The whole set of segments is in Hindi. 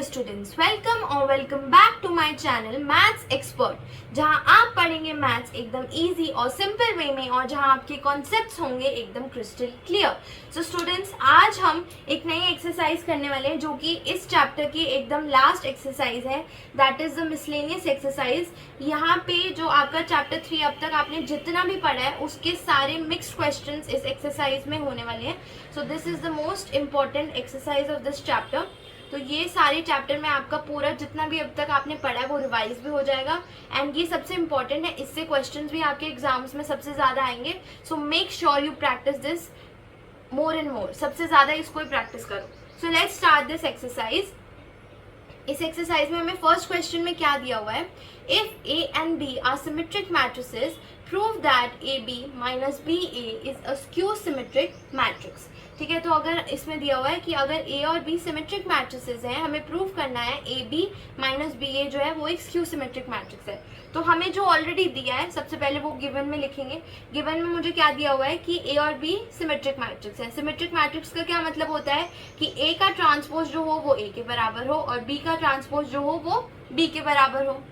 स्टूडेंट्स, वेलकम और welcome back to my channel maths expert, जहां आप पढ़ेंगे मैथ्स एकदम इजी और सिंपल वे में और जहां आपके कॉन्सेप्ट्स होंगे एकदम क्रिस्टल क्लियर। सो स्टूडेंट्स, आज हम एक नई एक्सरसाइज करने वाले हैं जो कि इस चैप्टर की एकदम लास्ट एक्सरसाइज है, that is the miscellaneous exercise. यहाँ पे जो आपका चैप्टर 3 अब तक आपने जितना भी पढ़ा है उसके सारे मिक्स्ड क्वेश्चंस इस एक्सरसाइज में होने वाले हैं। So this is the most important exercise of this chapter. तो ये सारे चैप्टर में आपका पूरा जितना भी अब तक आपने पढ़ा है वो रिवाइज भी हो जाएगा, एंड ये सबसे इंपॉर्टेंट है, इससे क्वेश्चंस भी आपके एग्जाम्स में सबसे ज़्यादा आएंगे। So make sure you practice this more and more, सबसे ज़्यादा इसको ही प्रैक्टिस करो। So let's start this exercise. इस एक्सरसाइज में हमें फर्स्ट क्वेश्चन में क्या दिया हुआ है, if A and B are symmetric matrices prove that A B minus B A is a skew symmetric matrix. ठीक है, तो अगर इसमें दिया हुआ है कि अगर ए और बी सिमेट्रिक मैट्रिसेस हैं, हमें प्रूव करना है ए बी माइनस बी ए जो है वो एक स्क्यू सिमेट्रिक मैट्रिक्स है। तो हमें जो ऑलरेडी दिया है सबसे पहले वो गिवन में लिखेंगे। गिवन में मुझे क्या दिया हुआ है कि ए और बी सिमेट्रिक मैट्रिक्स है। सिमेट्रिक मैट्रिक्स का क्या मतलब होता है कि ए का ट्रांसपोज जो हो वो ए के बराबर हो और बी का ट्रांसपोज जो हो वो बी के बराबर हो,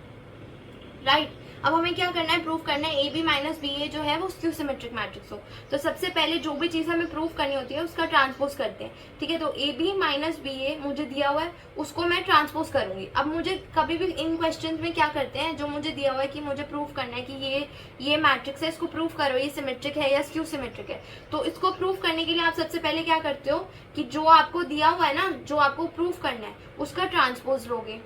राइट। अब हमें क्या करना है, प्रूव करना है ए बी माइनस बी ए जो है वो स्क्यू सिमेट्रिक मैट्रिक्स हो। तो सबसे पहले जो भी चीज़ हमें प्रूव करनी होती है उसका ट्रांसपोज करते हैं। ठीक है, तो ए बी माइनस बी ए मुझे दिया हुआ है, उसको मैं ट्रांसपोज करूंगी। अब मुझे कभी भी इन क्वेश्चंस में क्या करते हैं, जो मुझे दिया हुआ है कि मुझे प्रूव करना है कि ये मैट्रिक्स है, इसको प्रूव करो ये सिमेट्रिक है या स्क्यू सिमेट्रिक है। तो इसको प्रूव करने के लिए आप सबसे पहले क्या करते हो कि जो आपको दिया हुआ है ना, जो आपको प्रूव करना है उसका ट्रांसपोज लोगे।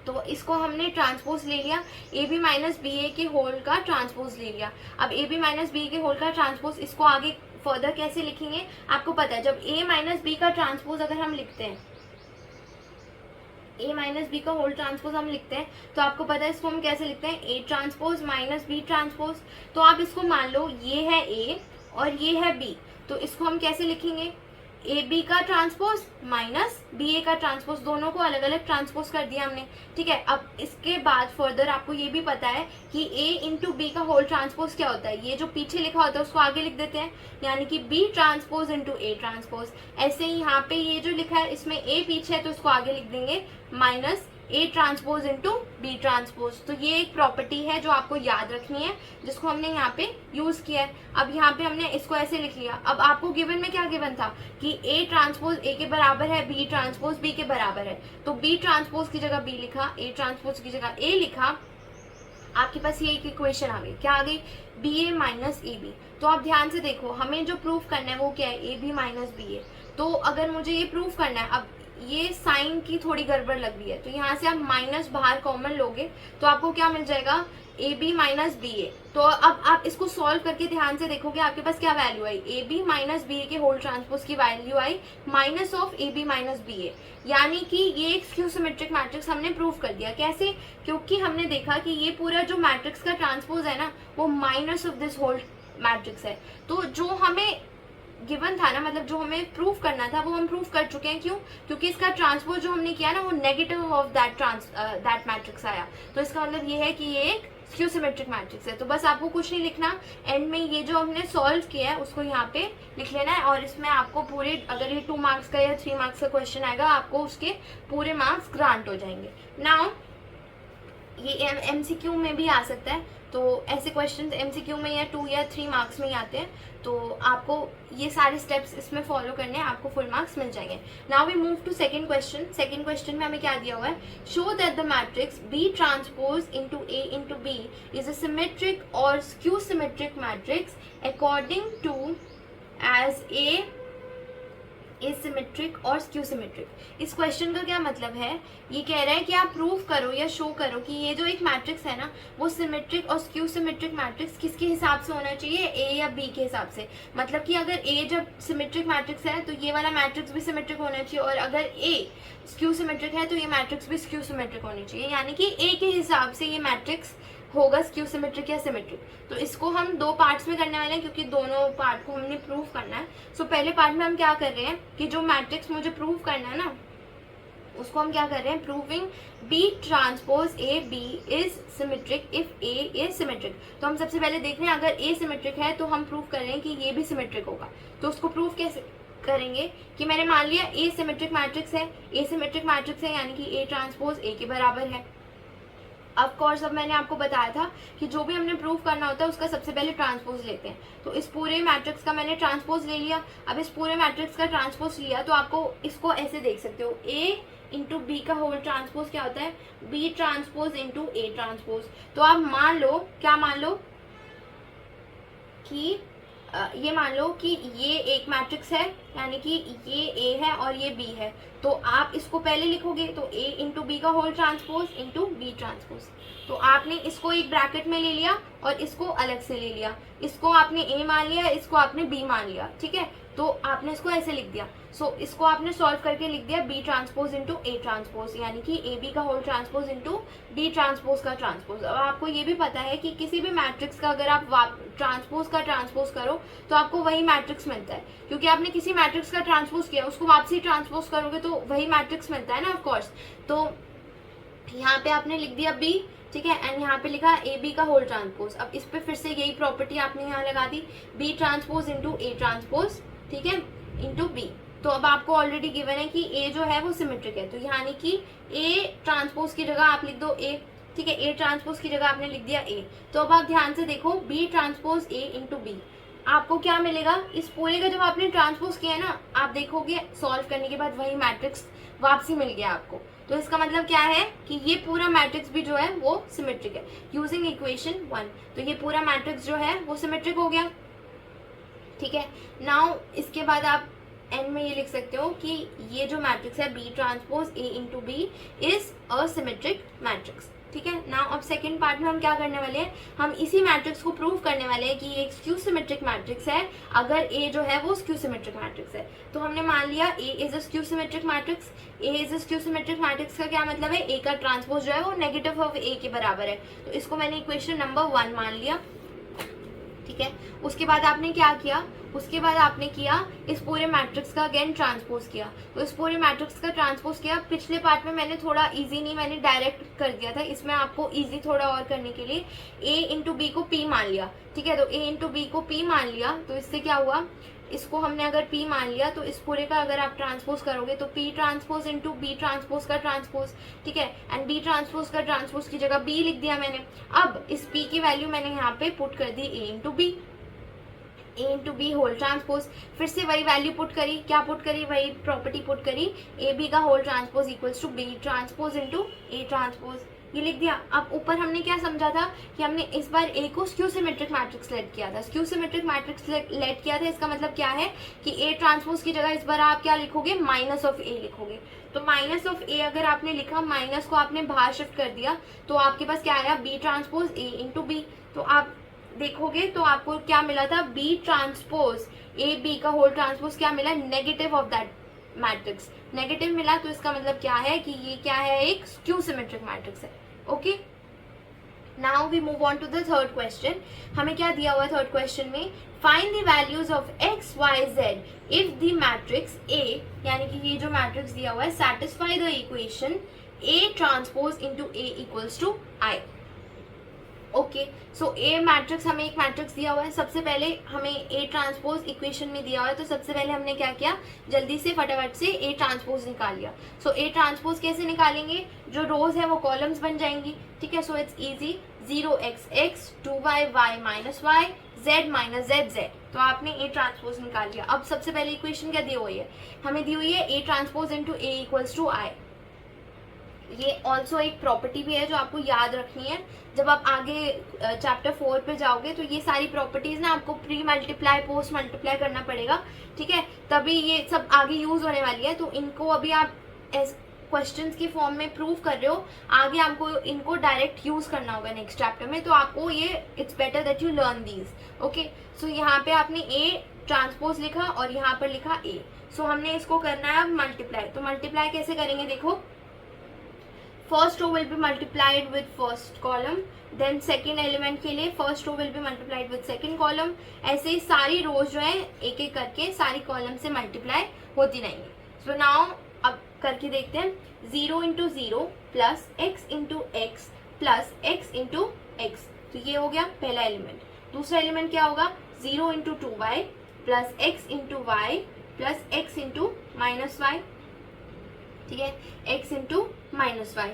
तो इसको हमने ट्रांसपोज ले लिया, ए बी माइनस बी ए के होल का ट्रांसपोज ले लिया। अब ए बी माइनस बी ए के होल का ट्रांसपोज, इसको आगे फर्दर कैसे लिखेंगे आपको पता है। जब ए माइनस बी का ट्रांसपोज अगर हम लिखते हैं, ए माइनस बी का होल ट्रांसपोज हम लिखते हैं, तो आपको पता है इसको हम कैसे लिखते हैं, A transpose minus B transpose. तो आप इसको मान लो ये है ए और ये है बी, तो इसको हम कैसे लिखेंगे, ए बी का ट्रांसपोज माइनस बी ए का ट्रांसपोज, दोनों को अलग अलग ट्रांसपोज कर दिया हमने। ठीक है, अब इसके बाद फर्दर आपको ये भी पता है कि ए इंटू बी का होल ट्रांसपोज क्या होता है, ये जो पीछे लिखा होता है उसको आगे लिख देते हैं, यानी कि B transpose into A transpose. ऐसे ही यहाँ पे ये जो लिखा है इसमें ए पीछे है तो इसको आगे लिख देंगे minus A transpose into B transpose. तो ये एक प्रॉपर्टी है जो आपको याद रखनी है, जिसको हमने यहाँ पे यूज किया है। अब यहाँ पे हमने इसको ऐसे लिख लिया। अब आपको गिवन में क्या गिवन था कि ए ट्रांसपोज ए के बराबर है, बी ट्रांसपोज बी के बराबर है, तो बी ट्रांसपोज की जगह बी लिखा, ए ट्रांसपोज की जगह ए लिखा, आपके पास ये एक इक्वेशन आ गई। क्या आ गई, B A minus A B. तो आप ध्यान से देखो, हमें जो प्रूफ करना है वो क्या है, ए बी माइनस बी ए। तो अगर मुझे ये प्रूफ करना है, अब ये साइन की थोड़ी गड़बड़ लग रही है, तो यहाँ से आप माइनस बाहर कॉमन लोगे तो आपको क्या मिल जाएगा, ए बी माइनस बी ए। तो अब आप इसको सॉल्व करके ध्यान से देखोगे आपके पास क्या वैल्यू आई, A B minus B A के होल ट्रांसपोज की वैल्यू आई minus of A B minus B A, यानी कि ये एक स्क्यू सिमेट्रिक मैट्रिक्स हमने प्रूव कर दिया। कैसे, क्योंकि हमने देखा कि ये पूरा जो मैट्रिक्स का ट्रांसपोज है ना वो minus of this whole matrix है। तो जो हमें गिवन था ना, मतलब जो हमें प्रूफ करना था वो हम प्रूफ कर चुके हैं। क्यों, क्योंकि इसका ट्रांसपोज जो हमने किया ना वो नेगेटिव ऑफ दैट मैट्रिक्स आया। तो इसका मतलब ये है कि ये एक स्क्यू सिमेट्रिक मैट्रिक्स है। तो बस आपको कुछ नहीं लिखना, एंड में ये जो हमने सॉल्व किया है उसको यहाँ पे लिख लेना है, और इसमें आपको पूरे, अगर ये 2 मार्क्स का या 3 मार्क्स का क्वेश्चन आएगा आपको उसके पूरे मार्क्स ग्रांट हो जाएंगे। नाउ ये एमसीक्यू में भी आ सकता है, तो ऐसे क्वेश्चन एमसीक्यू में या 2 या 3 मार्क्स में ही आते हैं। तो आपको ये सारे स्टेप्स इसमें फॉलो करने हैं, आपको फुल मार्क्स मिल जाएंगे। Now we move to second question. Second question में हमें क्या दिया हुआ है, show that the matrix B transpose into A into B is a symmetric और skew symmetric matrix according to as A is symmetric और स्क्यू सिमेट्रिक। इस क्वेश्चन का क्या मतलब है, ये कह रहा है कि आप प्रूव करो या शो करो कि ये जो एक मैट्रिक्स है ना वो सिमेट्रिक और स्क्यू सिमेट्रिक मैट्रिक्स किसके हिसाब से होना चाहिए, ए या बी के हिसाब से। मतलब कि अगर ए जब सिमेट्रिक मैट्रिक्स है तो ये वाला मैट्रिक्स भी सिमेट्रिक होना चाहिए, और अगर ए स्क्यू सिमेट्रिक है तो ये मैट्रिक्स भी स्क्यू सिमेट्रिक होनी चाहिए, यानी कि ए के हिसाब से ये मैट्रिक्स होगा स्क्यू सिमेट्रिक या सिमेट्रिक। तो इसको हम 2 पार्ट्स में करने वाले हैं क्योंकि दोनों पार्ट को हमने प्रूव करना है। सो पहले पार्ट में हम क्या कर रहे हैं कि जो मैट्रिक्स मुझे प्रूव करना है ना उसको हम क्या कर रहे हैं, proving B transpose A B is symmetric if A is symmetric. तो हम सबसे पहले देख रहे हैं अगर ए सिमेट्रिक है तो हम प्रूव कर रहे हैं कि ये भी सिमेट्रिक होगा। तो उसको प्रूव कैसे करेंगे कि मैंने मान लिया ए सिमेट्रिक मैट्रिक्स है, ए सिमेट्रिक मैट्रिक्स है यानी कि ए ट्रांसपोज ए के बराबर है। ऑफ कोर्स अब मैंने आपको बताया था कि जो भी हमने प्रूव करना होता है उसका सबसे पहले ट्रांसपोज लेते हैं। तो इस पूरे मैट्रिक्स का मैंने ट्रांसपोज ले लिया। अब इस पूरे मैट्रिक्स का ट्रांसपोज लिया तो आपको इसको ऐसे देख सकते हो, ए इंटू बी का होल ट्रांसपोज क्या होता है, B transpose into A transpose. तो आप मान लो, क्या मान लो कि ये मान लो कि ये एक मैट्रिक्स है यानी कि ये ए है और ये बी है। तो आप इसको पहले लिखोगे तो ए इंटू बी का whole transpose into B transpose. तो आपने इसको एक ब्रैकेट में ले लिया और इसको अलग से ले लिया, इसको आपने ए मान लिया, इसको आपने बी मान लिया, ठीक है। तो आपने इसको ऐसे लिख दिया। सो इसको आपने सॉल्व करके लिख दिया B transpose into A transpose यानी कि ए बी का whole transpose into B transpose का ट्रांसपोज। अब आपको ये भी पता है कि किसी भी मैट्रिक्स का अगर आप ट्रांसपोज का ट्रांसपोज करो तो आपको वही मैट्रिक्स मिलता है, क्योंकि आपने किसी मैट्रिक्स का ट्रांसपोज किया उसको वापसी ट्रांसपोज करोगे तो वही मैट्रिक्स मिलता है ना, ऑफ कोर्स। तो यहाँ पे आपने लिख दिया बी, ठीक है, एंड यहाँ पे लिखा ए बी का होल ट्रांसपोज। अब इस पे फिर से यही प्रॉपर्टी आपने यहाँ लगा दी, B transpose into A transpose, ठीक है, इंटू बी। तो अब आपको ऑलरेडी गिवन है कि ए जो है वो सिमेट्रिक है, तो यानी कि ए ट्रांसपोज की जगह आप लिख दो ए, ठीक है, ए ट्रांसपोज की जगह आपने लिख दिया ए। तो अब आप ध्यान से देखो, B transpose A into B, आपको क्या मिलेगा, इस पूरे का जब आपने ट्रांसपोज किया है ना, आप देखोगे सॉल्व करने के बाद वही मैट्रिक्स वापसी मिल गया आपको। तो इसका मतलब क्या है कि ये पूरा मैट्रिक्स भी जो है वो सिमेट्रिक है यूजिंग इक्वेशन 1। तो ये पूरा मैट्रिक्स जो है वो सिमेट्रिक हो गया, ठीक है। नाउ इसके बाद आप एंड में ये लिख सकते हो कि ये जो मैट्रिक्स है B transpose A into B is a symmetric matrix, ठीक है। नाउ अब सेकंड पार्ट में हम क्या करने वाले हैं, हम इसी मैट्रिक्स को प्रूव करने वाले हैं कि ये एक स्क्यू सिमेट्रिक मैट्रिक्स है अगर ए जो है वो स्क्यू सिमेट्रिक मैट्रिक्स है। तो हमने मान लिया A is a skew symmetric matrix. A is a skew symmetric matrix का क्या मतलब है, ए का ट्रांसपोज जो है वो नेगेटिव ऑफ ए के बराबर है। तो इसको मैंने इक्वेशन नंबर 1 मान लिया, ठीक है। उसके बाद आपने क्या किया, उसके बाद आपने किया इस पूरे मैट्रिक्स का अगेन ट्रांसपोज किया। तो इस पूरे मैट्रिक्स का ट्रांसपोज किया। पिछले पार्ट में मैंने थोड़ा इजी नहीं, मैंने डायरेक्ट कर दिया था, इसमें आपको इजी थोड़ा और करने के लिए ए इंटू बी को पी मान लिया, ठीक है। तो ए इंटू बी को पी मान लिया, तो इससे क्या हुआ, इसको हमने अगर पी मान लिया तो इस पूरे का अगर आप ट्रांसपोज करोगे तो P transpose into B transpose का ट्रांसपोज, ठीक है, एंड बी ट्रांसपोज का ट्रांसपोज की जगह बी लिख दिया मैंने। अब इस पी की वैल्यू मैंने यहाँ पे पुट कर दी ए इंटू बी, ए इंटू बी होल ट्रांसपोज, फिर से वही वैल्यू पुट करी, क्या पुट करी, वही प्रॉपर्टी पुट करी, ए बी का whole transpose equals to B transpose into A transpose, ये लिख दिया। अब ऊपर हमने क्या समझा था कि हमने इस बार ए को स्क्यू सिमेट्रिक मैट्रिक्स लेट किया था, स्क्यू सिमेट्रिक मैट्रिक्स लेट किया था। इसका मतलब क्या है कि ए ट्रांसपोज की जगह इस बार आप क्या लिखोगे, माइनस ऑफ ए लिखोगे। तो माइनस ऑफ ए अगर आपने लिखा, माइनस को आपने बाहर शिफ्ट कर दिया तो आपके पास क्या आया, B transpose A into B. तो आप देखोगे तो आपको क्या मिला था, बी ट्रांसपोज ए बी का होल ट्रांसपोज क्या मिला, negative of that matrix, negative मिला। तो इसका मतलब क्या है कि ये क्या है, एक स्क्यू सिमेट्रिक मैट्रिक्स है, okay. Now we move on to the third question. हमें क्या दिया हुआ है थर्ड क्वेश्चन में, find the values of x y z if the matrix A, यानी कि ये जो मैट्रिक्स दिया हुआ है, satisfy the equation A transpose into A equals to I. Okay, so A matrix, हमें एक मैट्रिक्स दिया हुआ है, सबसे पहले हमें ए ट्रांसपोज इक्वेशन में दिया हुआ है, तो सबसे पहले हमने क्या किया, जल्दी से फटाफट से ए ट्रांसपोज निकाल लिया। सो ए ट्रांसपोज कैसे निकालेंगे, जो रोज है वो कॉलम्स बन जाएंगी, ठीक है। So it's easy, 0x 2y y minus y z minus z। तो आपने ए ट्रांसपोज निकाल लिया। अब सबसे पहले इक्वेशन क्या दी हुई है, हमें दी हुई है A transpose into A equals to I. ये ऑल्सो एक प्रॉपर्टी भी है जो आपको याद रखनी है, जब आप आगे चैप्टर 4 पे जाओगे तो ये सारी प्रॉपर्टीज ना आपको प्री मल्टीप्लाई पोस्ट मल्टीप्लाई करना पड़ेगा, ठीक है, तभी ये सब आगे यूज होने वाली है। तो इनको अभी आप क्वेश्चंस की फॉर्म में प्रूव कर रहे हो, आगे आपको इनको डायरेक्ट यूज करना होगा नेक्स्ट चैप्टर में, तो आपको ये it's better that you learn these, okay. So यहाँ पे आपने ए ट्रांसपोज लिखा और यहाँ पर लिखा ए। सो हमने इसको करना है अब मल्टीप्लाई। तो मल्टीप्लाई कैसे करेंगे, देखो, first row will be multiplied with first column, then second element के लिए first row will be multiplied with second column. ऐसे ही सारी रोज जो है एक एक करके सारी कॉलम से मल्टीप्लाई होती रहेंगी। सो नाउ अब करके देखते हैं, 0 into 0 plus x into x plus x into x, तो ये हो गया पहला एलिमेंट। दूसरा एलिमेंट क्या होगा, 0 into 2y plus x into y plus x into minus y, ठीक है, x इंटू माइनस वाई,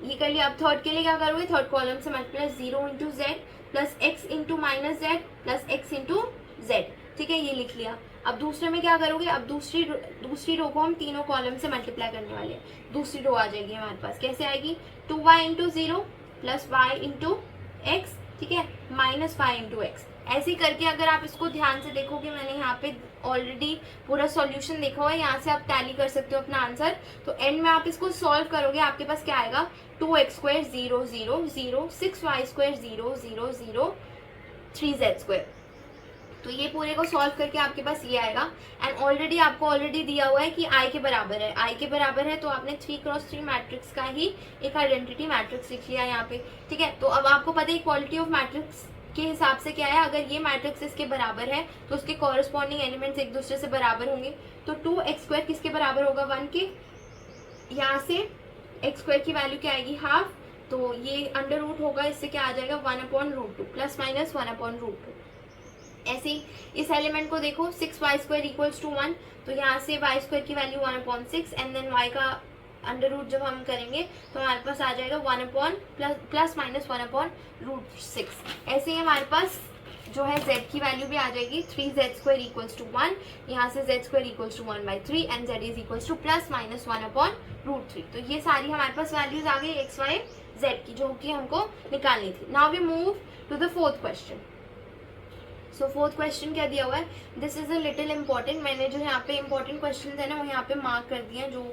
ये कर लिया। अब थर्ड के लिए क्या करोगे, थर्ड कॉलम से multiply 0 into Z plus x into minus Z plus x into Z, ठीक है, ये लिख लिया। अब दूसरे में क्या करोगे, अब दूसरी रो को हम तीनों कॉलम से मल्टीप्लाई करने वाले हैं। दूसरी रो आ जाएगी हमारे पास, कैसे आएगी, 2y into 0 plus y into x, ठीक है, माइनस वाई इंटू एक्स। ऐसे ही करके अगर आप इसको ध्यान से देखोगे, मैंने यहाँ पे ऑलरेडी पूरा सॉल्यूशन देखा हुआ है, यहाँ से आप टैली कर सकते हो अपना आंसर। तो एंड में आप इसको सॉल्व करोगे, आपके पास क्या आएगा, 2x square 0 0 0 6y square 0 0 0 3z square. तो ये पूरे को सॉल्व करके आपके पास ये आएगा। एंड ऑलरेडी आपको ऑलरेडी दिया हुआ है कि i के बराबर है, i के बराबर है, तो आपने 3x3 मैट्रिक्स का ही एक आइडेंटिटी मैट्रिक्स लिख लिया यहाँ पे, ठीक है। तो अब आपको पता है इक्वालिटी ऑफ मैट्रिक्स के हिसाब से क्या है, अगर ये मैट्रिक्स इसके बराबर है तो उसके कॉरस्पॉन्डिंग एलिमेंट्स एक दूसरे से बराबर होंगे। तो 2x स्क्वायर किसके बराबर होगा, 1 के, यहाँ से x स्क्वायर की वैल्यू क्या आएगी, हाफ, तो ये अंडर रूट होगा, इससे क्या आ जाएगा 1/√2 प्लस माइनस 1/√2। ऐसे ही इस एलिमेंट को देखो, 6y स्क्वायर इक्वल्स टू 1, तो यहाँ से y स्क्वायर की वैल्यू 1/6 एंड देन y का अंडर रूट जब हम करेंगे तो हमारे पास आ जाएगा 1 प्लस माइनस 1/√6। ऐसे ही हमारे पास जो है z की वैल्यू भी आ जाएगी, 3z स्क्वायर इक्वल्स टू 1, यहाँ से z square equals to 1/3 and z is equals to plus minus 1/√3। तो ये सारी हमारे पास वैल्यूज आ गई x, y, z की, जो कि हमको निकालनी थी। Now we move to the fourth question. So fourth question क्या दिया हुआ है, this is a little important. मैंने जो यहाँ पे इम्पॉर्टेंट क्वेश्चन है ना वो यहाँ पे मार्क कर दिए हैं जो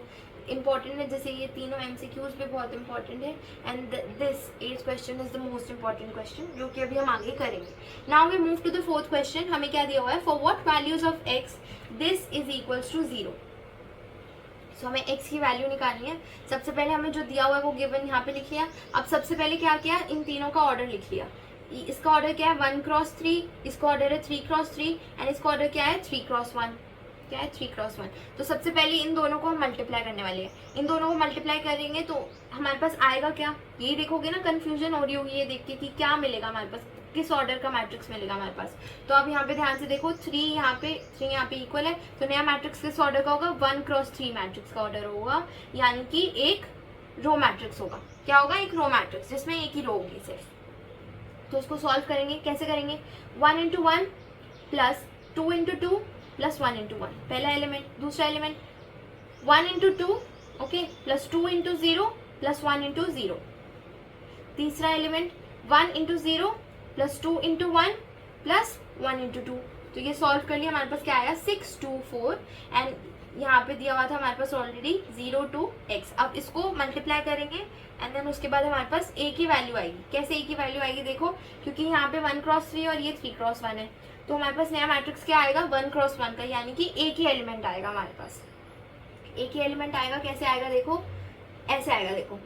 इम्पॉर्टेंट है, जैसे ये तीनों MCQs भी बहुत इंपॉर्टेंट है and this 8th question is the most important question, जो कि अभी हम आगे करेंगे। Now we move to the fourth question. हमें क्या दिया हुआ है, for what values of x this is equals to 0। So हमें x की वैल्यू निकालनी है। सबसे पहले हमें जो दिया हुआ है वो गिवन यहाँ पे लिख लिया। अब सबसे पहले क्या किया, इन तीनों का ऑर्डर लिख लिया। इसका ऑर्डर क्या है 1x3, इसका ऑर्डर है 3x3 एंड इसका ऑर्डर क्या है 3x1, क्या है 3x1। तो सबसे पहले इन दोनों को हम मल्टीप्लाई करने वाले हैं। इन दोनों को मल्टीप्लाई करेंगे तो हमारे पास आएगा क्या, ये देखोगे ना, कंफ्यूजन हो रही होगी ये देख के कि क्या मिलेगा हमारे पास, किस ऑर्डर का मैट्रिक्स मिलेगा हमारे पास। तो अब यहाँ पे ध्यान से देखो, 3 यहाँ पे इक्वल है, तो नया मैट्रिक्स किस ऑर्डर का होगा, 1x3 मैट्रिक्स का ऑर्डर होगा, यानी कि एक रो मैट्रिक्स होगा। क्या होगा, एक रो मैट्रिक्स जिसमें एक ही रो होगी सिर्फ। तो उसको सॉल्व करेंगे, कैसे करेंगे, 1 into 1 plus 2 into 2 plus 1 into 1, पहला एलिमेंट। दूसरा element 1 into 2, okay, plus 2 into 0 plus 1 into 0। तीसरा element 1 into 0 plus 2 into 1 plus 1 into 2। तो ये सॉल्व कर लिया, हमारे पास क्या आया 6 2 4 एंड यहाँ पे दिया हुआ था हमारे पास ऑलरेडी 0 to x। अब इसको मल्टीप्लाई करेंगे एंड देन उसके बाद हमारे पास a की वैल्यू आएगी। कैसे a की वैल्यू आएगी, देखो, क्योंकि यहाँ पे 1x3 और ये 3x1 है, तो हमारे पास नया मैट्रिक्स क्या आएगा 1x1 का, यानी कि a की एलिमेंट आएगा हमारे पास। a की एलिमेंट आएगा, कैसे आएगा, देखो ऐसे आएगा, देखो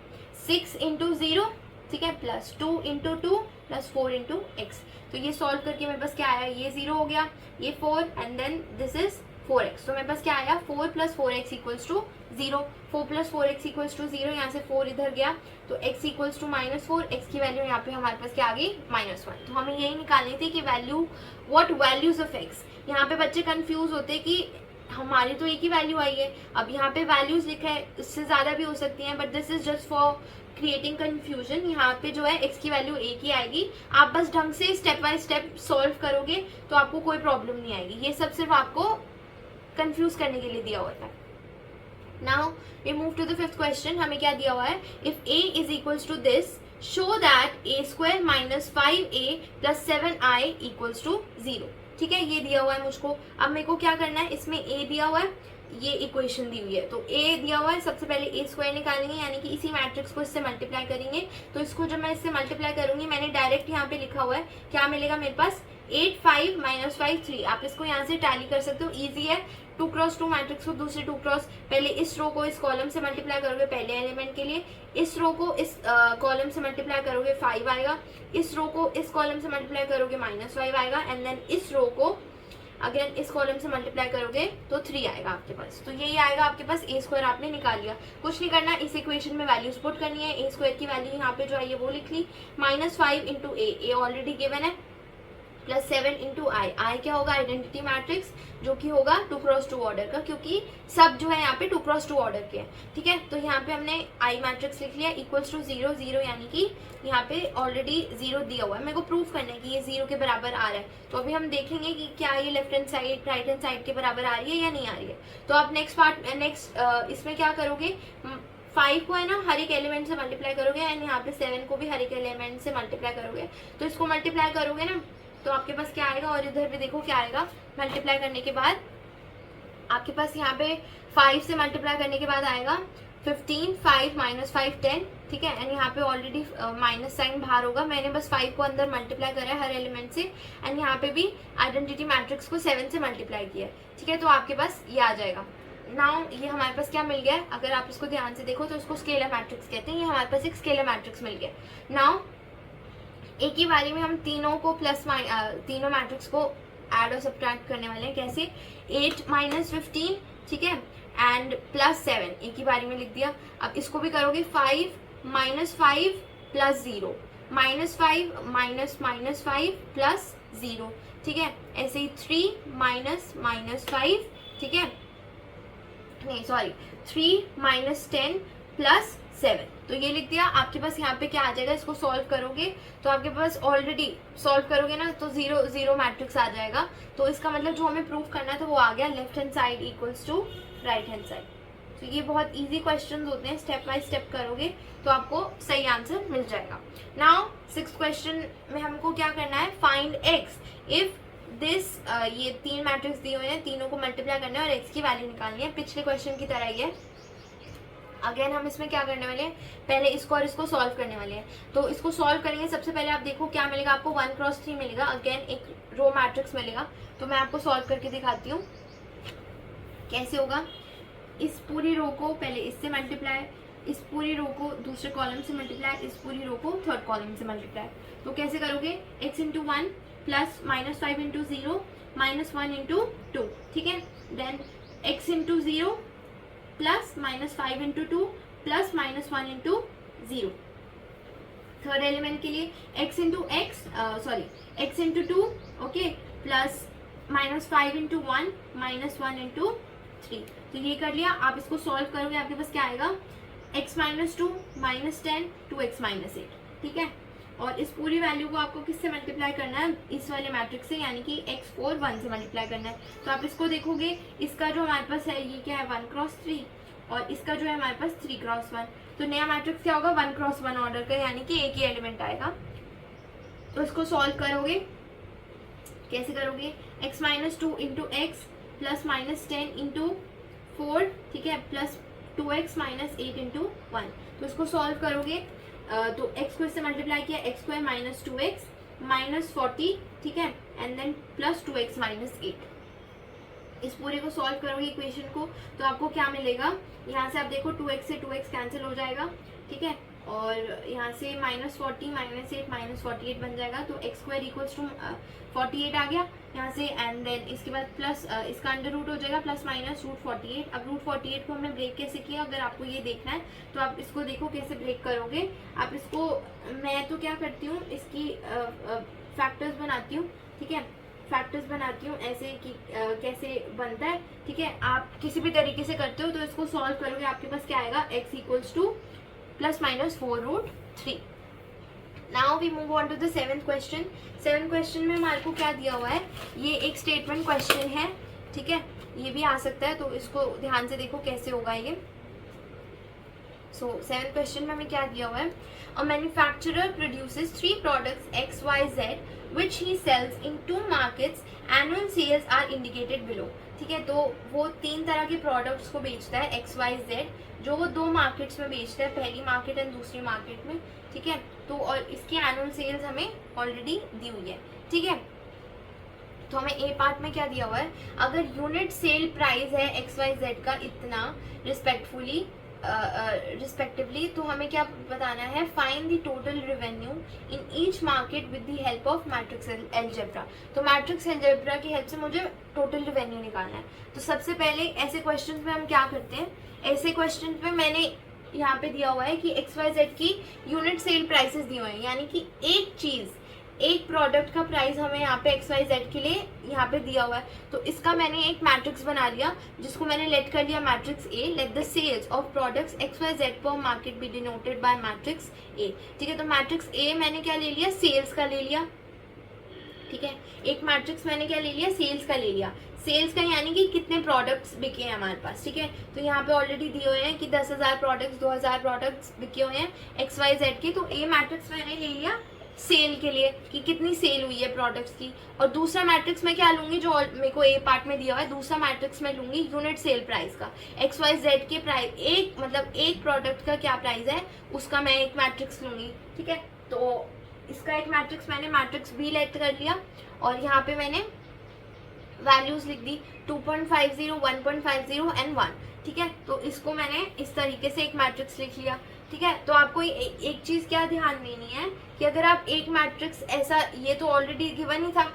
6 इंटू 0, ठीक है, plus 2 into 2 plus 4 into x. तो ये सॉल्व करके मेरे पास क्या आया, ये 0 हो गया, ये 4 and then this is 4x। तो मेरे पास क्या आया 4 plus 4x equals to 0, 4 plus 4x equals to 0, यहाँ से 4 इधर गया तो x इक्वल्स टू -4, x की वैल्यू यहाँ पे हमारे पास क्या आ गई -1। तो हमें यही निकालनी थी कि value, what values of x। यहाँ पे बच्चे कंफ्यूज होते कि हमारी तो एक ही वैल्यू आई है, अब यहाँ पे वैल्यूज लिखा है, इससे ज़्यादा भी हो सकती हैं, but this is just for creating confusion. यहाँ पे जो है x की वैल्यू एक ही आएगी, आप बस ढंग से स्टेप बाय स्टेप सॉल्व करोगे तो आपको कोई प्रॉब्लम नहीं आएगी। ये सब सिर्फ आपको कंफ्यूज करने के लिए दिया हुआ था। Now we move to the fifth question. हमें क्या दिया हुआ है, if a is equals to this show that a square minus 5a plus 7i equals to 0। ठीक है, ये दिया हुआ है मुझको। अब मेरे को क्या करना है, इसमें a दिया हुआ है, ये इक्वेशन दी हुई है, तो a दिया हुआ है, सबसे पहले a स्क्वायर निकालेंगे, यानी कि इसी मैट्रिक्स को इससे मल्टीप्लाई करेंगे। तो इसको जब मैं इससे मल्टीप्लाई करूंगी, मैंने डायरेक्ट यहाँ पे लिखा हुआ है, क्या मिलेगा मेरे पास 8 5 -5 3। आप इसको यहाँ से टैली कर सकते हो, इजी है। 2x2 मैट्रिक्स को दूसरे 2x, पहले इस रो को इस कॉलम से मल्टीप्लाई करोगे पहले एलिमेंट के लिए, इस रो को इस कॉलम से मल्टीप्लाई करोगे 5 आएगा, इस रो को इस कॉलम से मल्टीप्लाई करोगे -5 आएगा, एंड देन इस रो को अगेन इस कॉलम से मल्टीप्लाई करोगे तो 3 आएगा आपके पास। तो यही आएगा आपके पास, ए स्क्वायर आपने निकाल लिया। कुछ नहीं करना, इस इक्वेशन में वैल्यूज पुट करनी है। ए स्क्वायर की वैल्यू यहाँ पे जो आई है वो लिख ली, -5 इंटू ए ऑलरेडी गिवन है, +7 इंटू आई क्या होगा, आइडेंटिटी मैट्रिक्स, जो कि होगा 2x2 ऑर्डर का, क्योंकि सब जो है यहाँ पे 2x2 ऑर्डर के हैं। ठीक है, तो यहाँ पे हमने आई मैट्रिक्स लिख लिया, इक्वल्स टू 0 0, यानी कि यहाँ पे ऑलरेडी 0 दिया हुआ है। मेरे को प्रूफ करना है कि ये 0 के बराबर आ रहा है। तो अभी हम देखेंगे कि क्या ये left hand side right hand side के बराबर आ रही है या नहीं आ रही है। तो आप नेक्स्ट इसमें क्या करोगे, 5 को है ना हर एक एलिमेंट से मल्टीप्लाई करोगे, एंड यहाँ पे 7 को भी हर एक एलिमेंट से मल्टीप्लाई करोगे। तो इसको मल्टीप्लाई करोगे ना तो आपके पास क्या आएगा, और इधर भी देखो क्या आएगा, मल्टीप्लाई करने के बाद आपके पास यहाँ पे 5 से मल्टीप्लाई करने के बाद आएगा 15, 5 -5 10। ठीक है, एंड यहाँ पे ऑलरेडी माइनस साइन बाहर होगा, मैंने बस 5 को अंदर मल्टीप्लाई करा है हर एलिमेंट से, एंड यहाँ पे भी आइडेंटिटी मैट्रिक्स को 7 से मल्टीप्लाई किया है। ठीक है, तो आपके पास ये आ जाएगा। नाउ ये हमारे पास क्या मिल गया है, अगर आप इसको ध्यान से देखो तो इसको स्केलर मैट्रिक्स कहते हैं। ये हमारे पास एक स्केलर मैट्रिक्स मिल गया। नाउ एक ही बारी में हम तीनों तीनों मैट्रिक्स को ऐड और सब्ट्रैक्ट करने वाले हैं। कैसे, 8 - 15, ठीक है, एंड +7 एक ही बारी में लिख दिया। अब इसको भी करोगे, 5 - 5 + 0, -5 -5 +0, ठीक है, ऐसे ही 3 -5, ठीक है, नहीं सॉरी 3 - 10 +7, तो ये लिख दिया। आपके पास यहाँ पे क्या आ जाएगा, इसको सॉल्व करोगे तो आपके पास ऑलरेडी सॉल्व करोगे ना तो 0 0 मैट्रिक्स आ जाएगा। तो इसका मतलब जो हमें प्रूफ करना था वो आ गया, left hand side equals to right hand side. तो ये बहुत इजी क्वेश्चन होते हैं, स्टेप बाय स्टेप करोगे तो आपको सही आंसर मिल जाएगा। नाउ 6th क्वेश्चन में हमको क्या करना है, फाइंड एक्स इफ दिस, ये 3 मैट्रिक्स दिए हुए हैं, तीनों को मल्टीप्लाई करना है और एक्स की वैल्यू निकालनी है। पिछले क्वेश्चन की तरह ही है। अगेन हम इसमें क्या करने वाले हैं, पहले इसको और इसको सॉल्व करने वाले हैं। तो इसको सॉल्व करेंगे, सबसे पहले आप देखो क्या मिलेगा आपको, 1x3 मिलेगा। अगेन एक रो मैट्रिक्स मिलेगा, तो मैं आपको सॉल्व करके दिखाती हूँ कैसे होगा। इस पूरी रो को पहले इससे मल्टीप्लाई, इस पूरी रो को दूसरे कॉलम से मल्टीप्लाई, इस पूरी रो को थर्ड कॉलम से मल्टीप्लाई। तो कैसे करोगे, x × 1 प्लस -5 × 0 -1 × 2, ठीक है, then x × 0 plus -5 × 2 plus -1 × 0। Third element के लिए x × 2 ओके, प्लस -5 × 1 -1 × 3। तो ये कर लिया। आप इसको सॉल्व करोगे, आपके पास क्या आएगा, x - 2 -10 2x - 8, ठीक है। और इस पूरी वैल्यू को आपको किससे मल्टीप्लाई करना है, इस वाले मैट्रिक्स से, यानी कि x4 1 से मल्टीप्लाई करना है। तो आप इसको देखोगे, इसका जो हमारे पास है ये क्या है, 1x3, और इसका जो है हमारे पास 3x1। तो नया मैट्रिक्स क्या होगा, 1x1 ऑर्डर का, यानी कि एक ही एलिमेंट आएगा। तो इसको सॉल्व करोगे, कैसे करोगे, x - 2 × x प्लस -10 × 4, ठीक है, प्लस 2x - 8 × 1। तो इसको सॉल्व करोगे तो x को इससे मल्टीप्लाई किया, x² - 2x -40, ठीक है, एंड देन प्लस 2x - 8। इस पूरे को सॉल्व करोगे इक्वेशन को, तो आपको क्या मिलेगा, यहाँ से आप देखो 2x से 2x कैंसिल हो जाएगा, ठीक है, और यहाँ से -40 -8 -48 बन जाएगा। तो x² = 48 आ गया यहाँ से, एंड देन इसके बाद प्लस इसका अंडर रूट हो जाएगा, प्लस माइनस √48। अब √48 को हमने ब्रेक कैसे किया, अगर आपको ये देखना है तो आप इसको देखो कैसे ब्रेक करोगे। आप इसको, मैं तो क्या करती हूँ, इसकी फैक्टर्स बनाती हूँ, ठीक है, फैक्टर्स बनाती हूँ ऐसे कि कैसे बनता है, ठीक है। आप किसी भी तरीके से करते हो तो इसको सॉल्व करोगे, आपके पास क्या आएगा, x = +-4√3। Now we move on to the 7th question. 7th question में हमारे को क्या दिया हुआ है, ये एक स्टेटमेंट क्वेश्चन है, ठीक है, ये भी आ सकता है, तो इसको ध्यान से देखो कैसे होगा ये। सो 7th क्वेश्चन में हमें क्या दिया हुआ है, a manufacturer produces 3 products XYZ which he sells in 2 markets, annual sales are indicated below। ठीक है, तो वो 3 तरह के प्रोडक्ट्स को बेचता है XYZ, जो वो 2 मार्केट्स में बेचता है, पहली मार्केट एंड दूसरी मार्केट में, ठीक है। तो और इसकी एनुअल सेल्स हमें ऑलरेडी दी हुई है, ठीक है। तो हमें ए पार्ट में क्या दिया हुआ है, अगर यूनिट सेल प्राइस है XYZ का इतना रिस्पेक्टफुली रिस्पेक्टिवली। तो हमें क्या बताना है, find the total revenue in each market with the help of matrix algebra. तो मैट्रिक्स एल्जेब्रा की हेल्प से मुझे टोटल रेवेन्यू निकालना है। तो सबसे पहले ऐसे क्वेश्चंस में हम क्या करते हैं, ऐसे क्वेश्चंस में मैंने यहाँ पे दिया हुआ है कि XYZ की यूनिट सेल प्राइसेस दिए हुए हैं, यानी कि एक चीज़, एक प्रोडक्ट का प्राइस हमें यहाँ पे XYZ के लिए यहाँ पे दिया हुआ है। तो इसका मैंने एक मैट्रिक्स बना लिया जिसको मैंने लेट कर लिया matrix A. Let the sales of products XYZ पर market B denoted by matrix A. ठीक है, तो मैट्रिक्स ए मैंने क्या ले लिया, सेल्स का ले लिया। ठीक है, एक मैट्रिक्स मैंने क्या ले लिया, सेल्स का ले लिया। सेल्स का यानी कि कितने प्रोडक्ट्स बिके हैं हमारे पास। ठीक है, तो यहाँ पे ऑलरेडी दिए हुए हैं कि 10,000 प्रोडक्ट्स, 2,000 प्रोडक्ट्स बिके हुए हैं XYZ के। तो ए मैट्रिक्स मैंने ले लिया सेल के लिए कि कितनी सेल हुई है प्रोडक्ट्स की। और दूसरा मैट्रिक्स मैं क्या लूंगी, जो मेरे को ए पार्ट में दिया हुआ है, दूसरा मैट्रिक्स मैं लूंगी यूनिट सेल प्राइस का। XYZ के प्राइस, एक मतलब एक प्रोडक्ट का क्या प्राइस है उसका मैं एक मैट्रिक्स लूंगी। ठीक है, तो इसका एक मैट्रिक्स मैंने मैट्रिक्स बी लेट कर लिया और यहाँ पे मैंने वैल्यूज लिख दी 2.50, 1.50 एंड 1। ठीक है, तो इसको मैंने इस तरीके से एक मैट्रिक्स लिख लिया। ठीक है, तो आपको एक चीज़ क्या ध्यान देनी है कि अगर आप एक मैट्रिक्स ऐसा, ये तो ऑलरेडी गिवन ही था,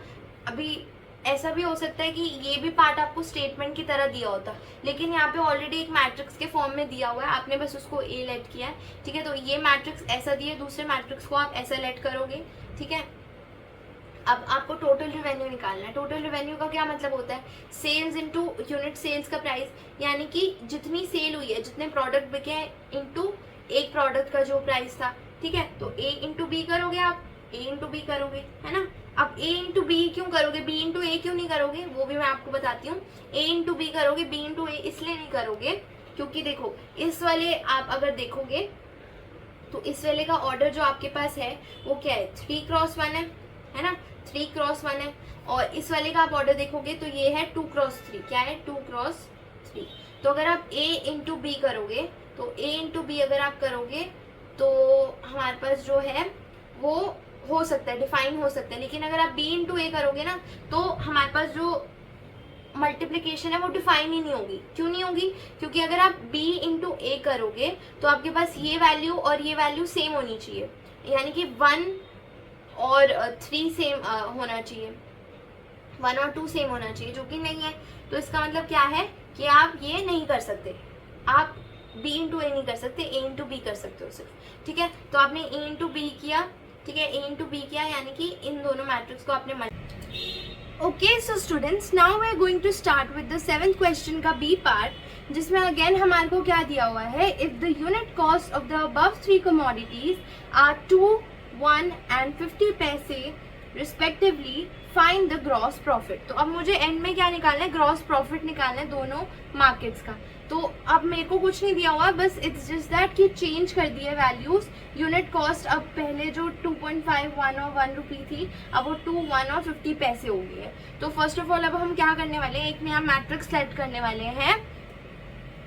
अभी ऐसा भी हो सकता है कि ये भी पार्ट आपको स्टेटमेंट की तरह दिया होता, लेकिन यहाँ पे ऑलरेडी एक मैट्रिक्स के फॉर्म में दिया हुआ है, आपने बस उसको ए लेट किया है। ठीक है, तो ये मैट्रिक्स ऐसा दिया, दूसरे मैट्रिक्स को आप ऐसा लेट करोगे। ठीक है, अब आपको टोटल रेवेन्यू निकालना है। टोटल रेवेन्यू का क्या मतलब होता है, सेल्स इनटू यूनिट सेल्स का प्राइस, यानी कि जितनी सेल हुई है, जितने प्रोडक्ट बिके हैं इनटू एक प्रोडक्ट का जो प्राइस था। ठीक है, तो ए इंटू बी करोगे, आप ए इंटू बी करोगे, है ना। अब ए इंटू बी क्यों करोगे, बी इंटू ए क्यों नहीं करोगे, वो भी मैं आपको बताती हूँ। ए इंटू बी करोगे, बी इंटू ए इसलिए नहीं करोगे क्योंकि देखो इस वाले आप अगर देखोगे तो इस वाले का ऑर्डर जो आपके पास है वो क्या है, 3x1 है ना, 3x1 है। और इस वाले का आप ऑर्डर देखोगे तो ये है 2x3, क्या है 2x3। तो अगर आप a इंटू बी करोगे, तो a इंटू बी अगर आप करोगे तो हमारे पास जो है वो हो सकता है, डिफाइन हो सकता है। लेकिन अगर आप b इंटू ए करोगे ना तो हमारे पास जो मल्टीप्लिकेशन है वो डिफाइन ही नहीं होगी। क्यों नहीं होगी, क्योंकि अगर आप b इंटू ए करोगे तो आपके पास ये वैल्यू और ये वैल्यू सेम होनी चाहिए, यानी कि 1 और 3 सेम होना चाहिए, 1 और 2 सेम होना चाहिए, जो कि नहीं है। तो इसका मतलब क्या है कि आप ये नहीं कर सकते, आप b इंटू ए नहीं कर सकते, a इंटू बी कर सकते हो सिर्फ। ठीक है, तो आपने a इंटू बी किया, ठीक है, a इंटू बी किया, यानी कि इन दोनों मैट्रिक्स को आपने okay. So students, now we are going to start with the 7th question का बी पार्ट, जिसमें अगेन हमारे को क्या दिया हुआ है, if the unit cost of the above 3 commodities are 2, 1 and 50 paise respectively, find the gross profit. तो अब मुझे एंड में क्या निकालना है, ग्रॉस प्रॉफिट निकालना है दोनों मार्केट्स का। तो अब मेरे को कुछ नहीं दिया हुआ, बस इट्स जस्ट दैट कि चेंज कर दिए वैल्यूज। यूनिट कॉस्ट अब पहले जो 2.5, 1 और 1 रुपी थी, अब वो 2, 1 और 50 पैसे हो गई है। तो फर्स्ट ऑफ ऑल अब हम क्या करने वाले हैं, एक नया मैट्रिक्स सेट करने वाले हैं,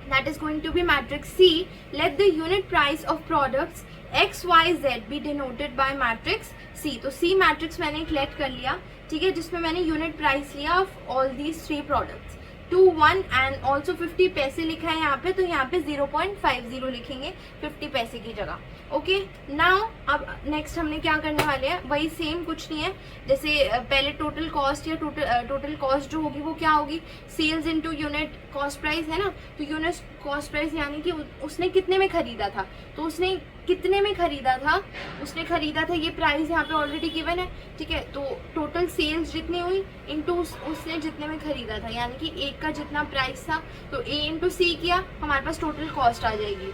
that is going to be matrix C. Let the unit price of products XYZ be denoted by matrix C. तो C मैट्रिक्स मैंने एक लेट कर लिया, ठीक है, जिसमें मैंने यूनिट प्राइस लिया of all these 3 products, 2, 1 and also 50 पैसे लिखा है यहाँ पे, तो यहाँ पे 0.50 लिखेंगे 50 पैसे की जगह। ओके, नाउ अब नेक्स्ट हमने क्या करने वाले हैं, वही सेम, कुछ नहीं है। जैसे पहले टोटल कॉस्ट या टोटल कॉस्ट जो होगी वो क्या होगी, sales into unit cost price, है ना। तो यूनिट कॉस्ट प्राइस यानी कि उसने कितने में खरीदा था, तो उसने कितने में खरीदा था, उसने खरीदा था, ये प्राइस यहाँ पे ऑलरेडी गिवन है, ठीक है। तो टोटल सेल्स जितनी हुई इंटू उसने जितने में खरीदा था, यानी कि एक का जितना प्राइस था, तो ए इंटू सी किया, हमारे पास टोटल कॉस्ट आ जाएगी।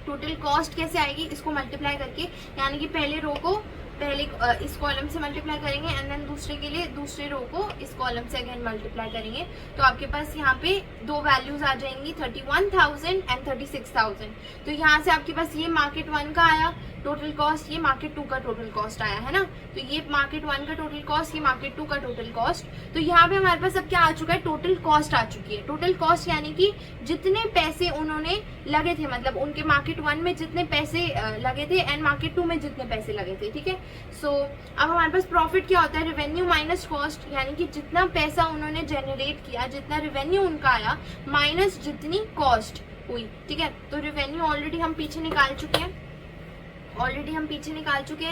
टोटल कॉस्ट कैसे आएगी, इसको मल्टीप्लाई करके, यानी कि पहले रो को पहले इस कॉलम से मल्टीप्लाई करेंगे एंड देन दूसरे के लिए दूसरे रो को इस कॉलम से अगेन मल्टीप्लाई करेंगे। तो आपके पास यहाँ पे दो वैल्यूज आ जाएंगी, 31,000 एंड 36,000। तो यहाँ से आपके पास ये मार्केट 1 का आया टोटल कॉस्ट, ये मार्केट 2 का टोटल कॉस्ट आया, है ना। तो ये मार्केट 1 का टोटल कॉस्ट, ये मार्केट 2 का टोटल कॉस्ट। तो यहाँ पे हमारे पास अब क्या आ चुका है, टोटल कॉस्ट आ चुकी है। टोटल कॉस्ट यानी कि जितने पैसे उन्होंने लगे थे, मतलब उनके मार्केट 1 में जितने पैसे लगे थे एंड मार्केट 2 में जितने पैसे लगे थे, ठीक है। सो अब हमारे पास प्रॉफिट क्या होता है, रेवेन्यू माइनस कॉस्ट, यानी कि जितना पैसा उन्होंने जनरेट किया, जितना रेवेन्यू उनका आया, माइनस जितनी कॉस्ट हुई, ठीक है। तो रेवेन्यू ऑलरेडी हम पीछे निकाल चुके हैं,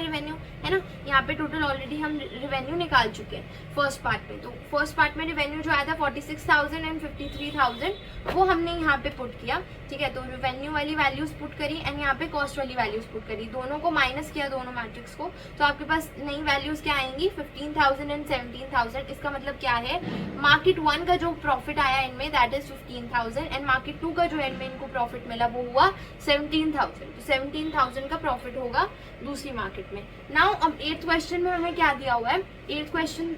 रेवेन्यू, है ना। यहाँ पे टोटल ऑलरेडी हम रेवेन्यू निकाल चुके हैं फर्स्ट पार्ट में। तो फर्स्ट पार्ट में रेवेन्यू जो आया था 46,000 एंड 53,000, वो हमने यहाँ पे पुट किया, ठीक है। तो रेवेन्यू वाली वैल्यूज पुट करी एंड यहाँ पे कॉस्ट वाली वैल्यूज पुट करी, दोनों को माइनस किया, दोनों मैट्रिक्स को। तो आपके पास नई वैल्यूज क्या आएंगी, 15,000 एंड 17,000। इसका मतलब क्या है, मार्केट 1 का जो प्रॉफिट आया इनमें दैट इज 15,000 एंड मार्केट 2 का जो एंड में इनको प्रॉफिट मिला वो हुआ 17,000। तो 17,000 का प्रॉफिट होगा दूसरी मार्केट में। नाउ अब 8th क्वेश्चन में हमें क्या दिया हुआ है, 8th क्वेश्चन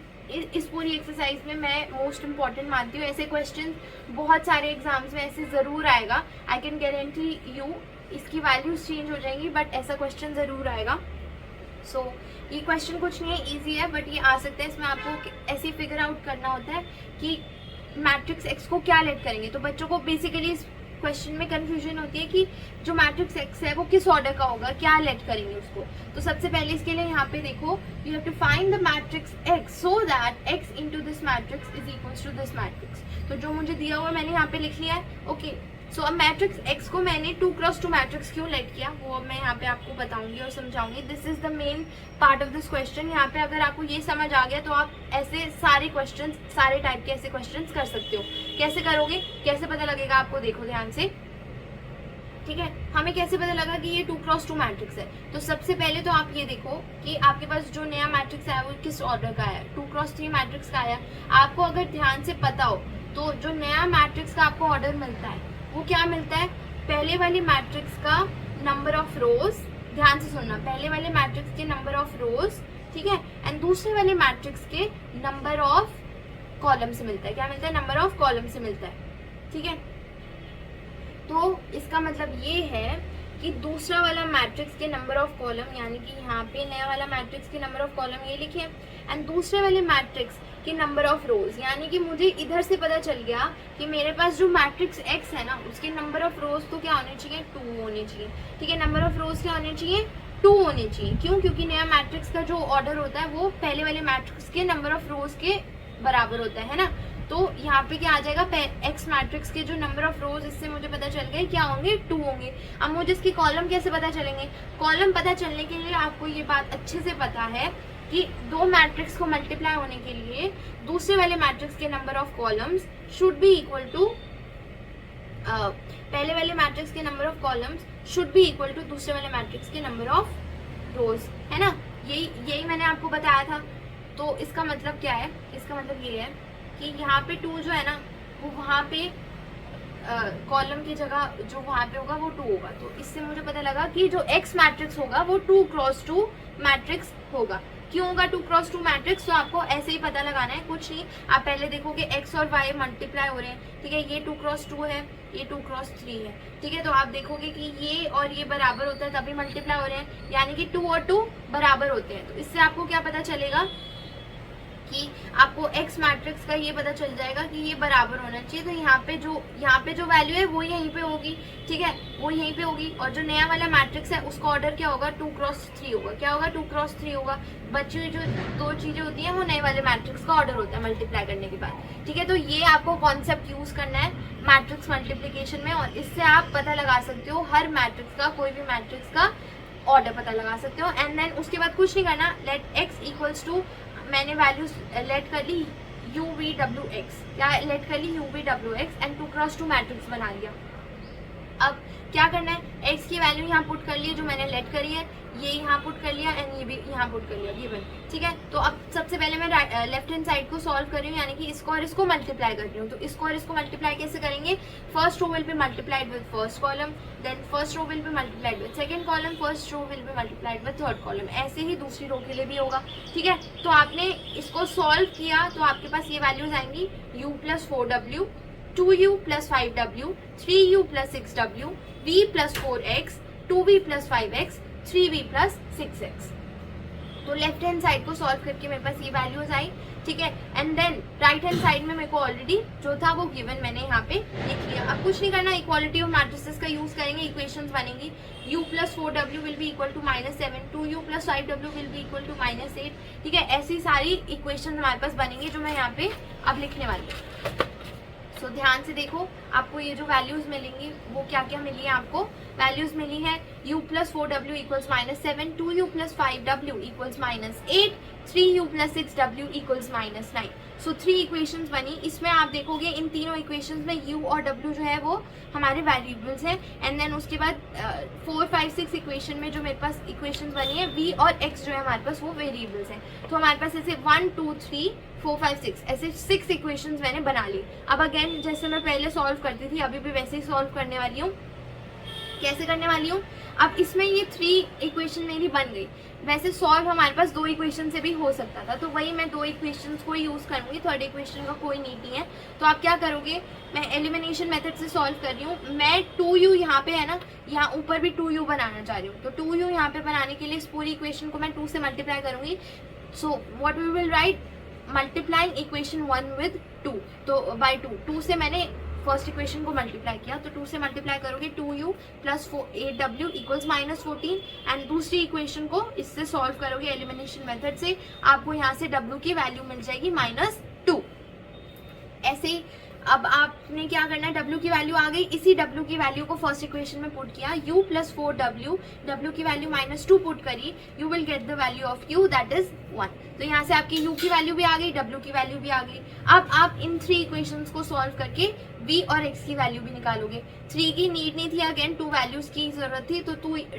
इस पूरी एक्सरसाइज में मैं मोस्ट इंपॉर्टेंट मानती हूँ। ऐसे क्वेश्चन बहुत सारे एग्जाम्स में ऐसे जरूर आएगा, आई कैन गारंटी यू। इसकी वैल्यूज चेंज हो जाएंगी बट ऐसा क्वेश्चन जरूर आएगा। सो ये क्वेश्चन कुछ नहीं है, ईजी है बट ये आ सकता है। इसमें आपको ऐसे फिगर आउट करना होता है कि मैट्रिक्स एक्स को क्या लेट करेंगे। तो बच्चों को बेसिकली इस क्वेश्चन में कंफ्यूजन होती है कि जो मैट्रिक्स एक्स है वो किस ऑर्डर का होगा, क्या लेट करेंगे उसको। तो सबसे पहले इसके लिए यहाँ पे देखो, you have to find the matrix X so that X into this matrix is equals to this matrix. तो जो मुझे दिया हुआ मैंने यहाँ पे लिख लिया है, ओके। सो अब मैट्रिक्स एक्स को मैंने 2x2 मैट्रिक्स क्यों लेट किया वो अब मैं यहाँ पे आपको बताऊंगी और समझाऊंगी। This is the main part of this question. यहाँ पे अगर आपको ये समझ आ गया तो आप ऐसे सारे क्वेश्चन, सारे टाइप के ऐसे क्वेश्चन कर सकते हो। कैसे करोगे, कैसे पता लगेगा आपको, देखो ध्यान से, ठीक है। हमें कैसे पता लगा कि ये 2x2 मैट्रिक्स है। तो सबसे पहले तो आप ये देखो कि आपके पास जो नया मैट्रिक्स आया वो किस ऑर्डर का है, 2x3 मैट्रिक्स का आया। आपको अगर ध्यान से पता हो तो जो नया मैट्रिक्स का आपको ऑर्डर मिलता है वो क्या मिलता है, पहले वाले मैट्रिक्स का नंबर ऑफ रोज, ध्यान से सुनना, पहले वाले मैट्रिक्स के नंबर ऑफ रोज, ठीक है, एंड दूसरे वाले मैट्रिक्स के नंबर ऑफ कॉलम से मिलता है। क्या मिलता है, नंबर ऑफ कॉलम से मिलता है, ठीक है। तो इसका मतलब ये है कि दूसरा वाला मैट्रिक्स के नंबर ऑफ कॉलम, यानी कि यहाँ पे नया वाला मैट्रिक्स के नंबर ऑफ कॉलम ये लिखे, एंड दूसरे वाले मैट्रिक्स के नंबर ऑफ रोज, यानी कि मुझे इधर से पता चल गया कि मेरे पास जो मैट्रिक्स एक्स है ना उसके नंबर ऑफ रोज तो क्या होने चाहिए, 2 होने चाहिए, ठीक है। नंबर ऑफ रोज क्या होने चाहिए, 2 होने चाहिए। क्यों, क्योंकि नया मैट्रिक्स का जो ऑर्डर होता है वो पहले वाले मैट्रिक्स के नंबर ऑफ रोज के बराबर होता है ना। तो यहाँ पे क्या आ जाएगा, एक्स मैट्रिक्स के जो नंबर ऑफ रोज, इससे मुझे पता चल गया क्या होंगे, 2 होंगे। अब मुझे इसकी कॉलम कैसे पता चलेंगे, कॉलम पता चलने के लिए आपको ये बात अच्छे से पता है कि दो मैट्रिक्स को मल्टीप्लाई होने के लिए दूसरे वाले मैट्रिक्स के number of columns should be equal to पहले वाले मैट्रिक्स के number of columns should be equal to दूसरे वाले मैट्रिक्स के नंबर ऑफ रोज, है ना। यही मैंने आपको बताया था। तो इसका मतलब क्या है, इसका मतलब ये है कि यहाँ पे 2 जो है ना वो वहाँ पे कॉलम की जगह जो वहाँ पे होगा वो 2 होगा। तो इससे मुझे पता लगा कि जो एक्स मैट्रिक्स होगा वो 2x2 मैट्रिक्स होगा। क्यों होगा 2x2 मैट्रिक्स, तो आपको ऐसे ही पता लगाना है, कुछ नहीं। आप पहले देखोगे x और y मल्टीप्लाई हो रहे हैं, ठीक है, ये 2x2 है, ये 2x3 है, ठीक है। तो आप देखोगे कि ये और ये बराबर होता है तभी मल्टीप्लाई हो रहे हैं, यानी कि 2 और 2 बराबर होते हैं। तो इससे आपको क्या पता चलेगा कि आपको एक्स मैट्रिक्स का ये पता चल जाएगा कि ये बराबर होना चाहिए। तो यहाँ पे जो वैल्यू है वो यहीं पे होगी, ठीक है, वो यहीं पे होगी। और जो नया वाला मैट्रिक्स है उसका ऑर्डर क्या होगा, 2x3 होगा। क्या होगा, 2x3 होगा। बची हुई जो 2 चीजें होती हैं वो नए वाले मैट्रिक्स का ऑर्डर होता है मल्टीप्लाई करने के बाद, ठीक है। तो ये आपको कॉन्सेप्ट यूज करना है मैट्रिक्स मल्टीप्लीकेशन में, और इससे आप पता लगा सकते हो हर मैट्रिक्स का, कोई भी मैट्रिक्स का ऑर्डर पता लगा सकते हो। एंड देन उसके बाद कुछ नहीं करना, लेट एक्स इक्वल्स टू, मैंने वैल्यूज लेट कर ली UVWX, क्या लेट कर ली UVWX एंड 2x2 मैट्रिक्स बना लिया। अब क्या करना है, x की वैल्यू यहाँ पुट कर ली जो मैंने लेट करी है, ये यहाँ पुट कर लिया एंड ये भी यहाँ पुट कर लिया, गिवन, ठीक है। तो अब सबसे पहले मैं लेफ्ट हैंड साइड को सॉल्व कर रही हूँ, यानी कि इसको और इसको मल्टीप्लाई कर रही हूँ। तो इसको और इसको मल्टीप्लाई कैसे करेंगे, first row will be multiplied with first column, then first row will be multiplied with second column, first row will be multiplied with third column. ऐसे ही दूसरी रो के लिए भी होगा, ठीक है। तो आपने इसको सॉल्व किया तो आपके पास ये वैल्यूज आएंगी, u + 4w, 2u + 5w, 3u + 6w, v + 4x, 2v + 5x, 3v + 6x। तो लेफ्ट हैंड साइड को सॉल्व करके मेरे पास ये वैल्यूज आई, ठीक है। And then right hand side में मेरे को ऑलरेडी जो था वो गिवन मैंने यहाँ पे लिख लिया। अब कुछ नहीं करना, इक्वालिटी ऑफ मैट्रिसेस का यूज करेंगे, इक्वेशंस बनेंगी, u + 4w will be equal to -7, 2u + 5w will be equal to -8, ठीक है। ऐसी सारी इक्वेशन हमारे पास बनेंगी जो मैं यहाँ पे अब लिखने वाली हूँ। सो ध्यान से देखो, आपको ये जो वैल्यूज मिलेंगी वो क्या क्या मिली है आपको। वैल्यूज मिली है u plus 4w equals -7, 2u plus 5w equals -8, 3u plus 6w equals -9। सो 3 इक्वेशंस बनी। इसमें आप देखोगे इन तीनों इक्वेशंस में u और w जो है वो हमारे वेरिएबल्स हैं। एंड देन उसके बाद 4, 5, 6 इक्वेशन में जो मेरे पास इक्वेशंस बनी है v और x जो है हमारे पास वो वेरिएबल्स हैं। तो हमारे पास ऐसे 1, 2, 3, 4, 5, 6 ऐसे 6 इक्वेशंस मैंने बना ली। अब अगेन जैसे मैं पहले सॉल्व करती थी अभी भी वैसे ही सॉल्व करने वाली हूँ। कैसे करने वाली हूँ, अब इसमें ये 3 इक्वेशन मेरी बन गई। वैसे सॉल्व हमारे पास 2 इक्वेशन से भी हो सकता था, तो वही मैं 2 इक्वेशंस को यूज़ करूँगी, थर्ड इक्वेशन का कोई नीड नहीं है। तो आप क्या करोगे, मैं एलिमिनेशन मेथड से सॉल्व कर रही हूँ। मैं 2u यहाँ पे है ना, यहाँ ऊपर भी 2u बनाना चाह रही हूँ। तो 2u यहाँ पे बनाने के लिए इस पूरी इक्वेशन को मैं 2 से मल्टीप्लाई करूँगी। So what we will write, multiplying equation 1 with 2, तो बाई 2 से मैंने फर्स्ट इक्वेशन को मल्टीप्लाई किया, तो 2 से मल्टीप्लाई करोगे 2u plus 8w equals -14। And दूसरी इक्वेशन को इससे सॉल्व करोगे एलिमिनेशन मेथड से, आपको यहाँ से w की वैल्यू मिल जाएगी -2। ऐसे ही अब आपने क्या करना है, w की वैल्यू आ गई, इसी w की वैल्यू को फर्स्ट इक्वेशन में पुट किया, u प्लस 4w, w की वैल्यू -2 पुट करी, you will get the value of u that is 1। तो यहाँ से आपकी u की वैल्यू भी आ गई, w की वैल्यू भी आ गई। अब आप इन 3 इक्वेशंस को सॉल्व करके v और x की वैल्यू भी निकालोगे। 3 की नीड नहीं थी, अगेन 2 वैल्यूज की जरूरत थी, तो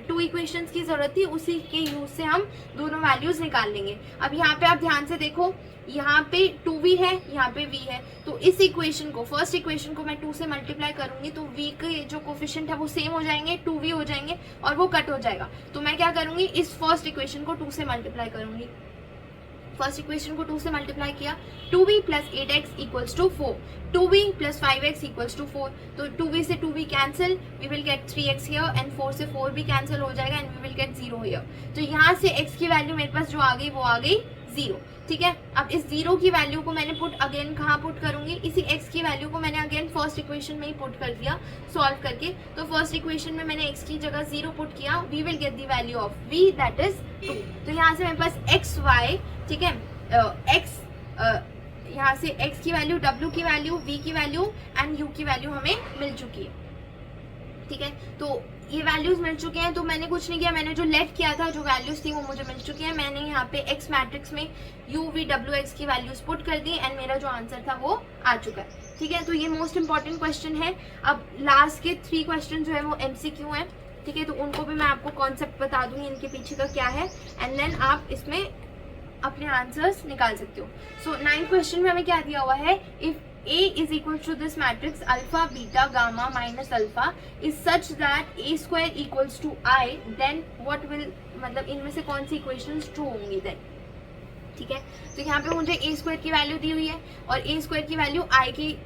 2 इक्वेशंस की जरूरत थी, उसी के यूज से हम दोनों वैल्यूज निकाल लेंगे। अब यहाँ पे आप ध्यान से देखो, यहाँ पे 2v है, यहाँ पे v है, तो इस इक्वेशन को फर्स्ट इक्वेशन को मैं 2 से मल्टीप्लाई करूंगी तो v के जो कोफिशिएंट है वो सेम हो जाएंगे, 2v हो जाएंगे और वो कट हो जाएगा। तो मैं क्या करूंगी, इस फर्स्ट इक्वेशन को 2 से मल्टीप्लाई करूंगी। फर्स्ट इक्वेशन को 2 से मल्टीप्लाई किया, 2v plus 8x equals to 4, 2v plus 5x equals to 4, तो 2v से 2v cancel, we will get 3x here, and 4 से 4 भी कैंसिल हो जाएगा, and we will get 0 here. तो यहाँ से x की वैल्यू मेरे पास जो आ गई वो आ गई 0। ठीक है, अब इस 0 की वैल्यू को मैंने पुट अगेन कहाँ पुट करूंगी, इसी x की वैल्यू को मैंने अगेन फर्स्ट इक्वेशन में ही पुट कर दिया सॉल्व करके। तो फर्स्ट इक्वेशन में मैंने x की जगह 0 पुट किया, we will get the value of v that is 2। तो यहाँ से मेरे पास x y, ठीक है, x यहाँ से x की वैल्यू, w की वैल्यू, v की वैल्यू एंड u की वैल्यू हमें मिल चुकी है। ठीक है, तो ये वैल्यूज मिल चुके हैं। तो मैंने कुछ नहीं किया, मैंने जो लेट किया था, जो वैल्यूज थी वो मुझे मिल चुकी हैं। मैंने यहाँ पे x मैट्रिक्स में u v w x की वैल्यूज पुट कर दी एंड मेरा जो आंसर था वो आ चुका है। ठीक है, तो ये मोस्ट इंपॉर्टेंट क्वेश्चन है। अब लास्ट के 3 क्वेश्चन जो है वो MCQ है। ठीक है, तो उनको भी मैं आपको कॉन्सेप्ट बता दूंगी इनके पीछे का क्या है, एंड देन आप इसमें अपने आंसर्स निकाल सकते हो। सो 9th क्वेश्चन में हमें क्या दिया हुआ है, if A is equal to this matrix alpha, beta, gamma minus alpha is such that A square equals to I, then what will, मतलब इनमें से कौन सी इक्वेशंस ट्रू होंगी then। ठीक है, तो यहाँ पे मुझे A स्क्वायर की वैल्यू दी हुई है और A स्क्वायर की वैल्यू I की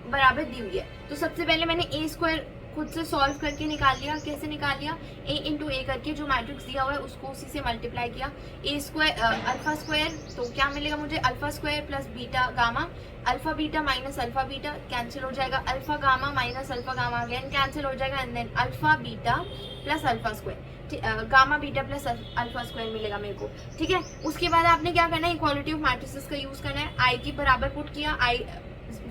बराबर दी हुई है। तो सबसे पहले मैंने A स्क्वायर खुद से सॉल्व करके निकाल लिया। कैसे निकाल लिया, a इंटू ए करके जो मैट्रिक्स दिया हुआ है उसको उसी से मल्टीप्लाई किया। ए स्क्वायर अल्फा स्क्वायर, तो क्या मिलेगा मुझे, alpha square plus beta gamma, alpha beta minus alpha beta cancel हो जाएगा, alpha gamma minus alpha gamma again cancel हो जाएगा, and then alpha beta plus alpha square, gamma beta plus alpha square मिलेगा मेरे को। ठीक है, उसके बाद आपने क्या करना है, इक्वालिटी ऑफ मैट्रिसेस का यूज करना है। आई की बराबर पुट किया, आई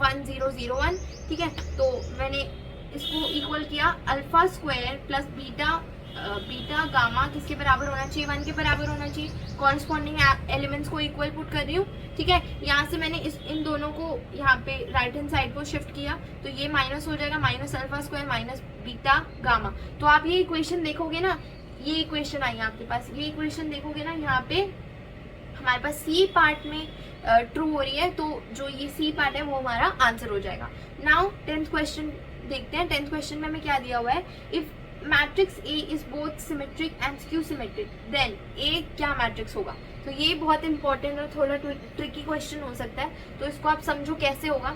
1 0 0 1। ठीक है, तो मैंने इसको इक्वल किया, alpha square plus beta beta gamma किसके बराबर होना चाहिए, 1 के बराबर होना चाहिए। कॉरस्पॉन्डिंग एलिमेंट्स को इक्वल पुट कर रही हूँ। ठीक है, यहाँ से मैंने इन दोनों को यहाँ पे राइट हैंड साइड को शिफ्ट किया, तो ये माइनस हो जाएगा, minus alpha square minus beta gamma. तो आप ये इक्वेशन देखोगे ना, ये इक्वेशन आई आपके पास, ये इक्वेशन देखोगे ना, यहाँ पे हमारे पास सी पार्ट में ट्रू हो रही है, तो जो ये सी पार्ट है वो हमारा आंसर हो जाएगा। नाउ 10th क्वेश्चन देखते हैं। 10th क्वेश्चन में हमें क्या दिया हुआ है, if matrix A is both symmetric and skew symmetric then A क्या मैट्रिक्स होगा। तो ये बहुत इंपॉर्टेंट और थोड़ा ट्रिकी क्वेश्चन हो सकता है, तो इसको आप समझो कैसे होगा।